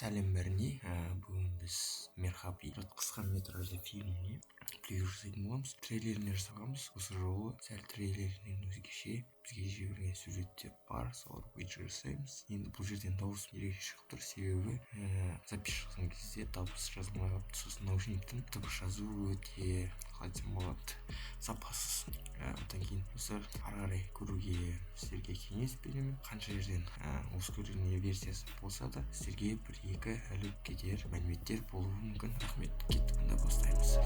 Сәлем бәріне, бүгін біз Мерхаби қысқа метражды фильміне превью жасайтын боламыз. Трейлеріне жасағанбыз. Осы жолы сәл трейлерінен өзгеше бізге жіберген сюжеттер бар, солар бойынша жасаймыз. Енді бұл жерден дауыс ерекше шығып тұр, себебі запись жазған кезде дауыс жазылмай қалыпты. Сосын наушниктің дыбыс жазу өте қалай десем болады, сапасыз. Одан кейін осы ары қарай көруге сіздерге кеңес беремін. Қанша жерден ускоренный версиясы болса да сіздерге бір-екі іліп кетер мәліметтер болуы мүмкін. Рахмет, кеттік, онда бастаймыз.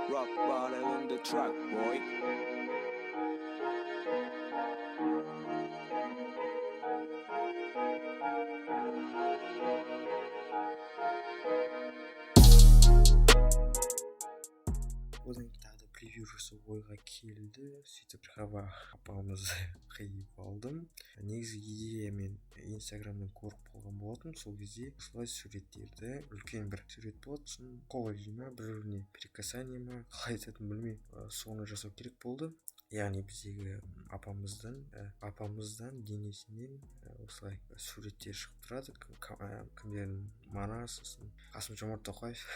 Rock bottom on the track, boy. Одан кейін тағы да превью жасау ойға келді. Сөйтіп Мерхаба апамызды қиып алдым. Негізі идея мен инстаграмнан көріп қалған болатын. Сол кезде осылай суреттерді, үлкен бір сурет болады, сосын коллажи ма, бір-біріне перекасание ма, қалай айтатынын білмеймін, соны жасау керек болды. Яғни біздегі апамыздан денесінен осылай суреттер шығып тұрады. Кімдердің Манас, сосын Қасым-Жомарт Тоқаев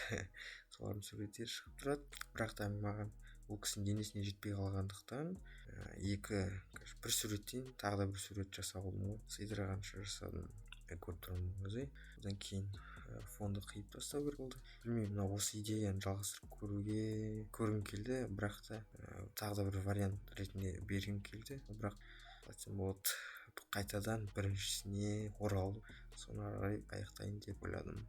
солардың суреттері шығып тұрады. Бірақ та маған ол кісінің денесіне жетпей қалғандықтан бір суреттен тағы да бір сурет жасап алдым ғой. Сыйдырғанша жасадым, көріп тұрмын өзі. Одан кейін фонды қиып тастау керек болды. Білмеймін, осы идеяны жалғастырып көргім келді, бірақ та тағы да бір вариант ретінде бергім келді. Бірақ айтсам болады, қайтадан біріншісіне оралып, соны ары қарай аяқтайын деп ойладым.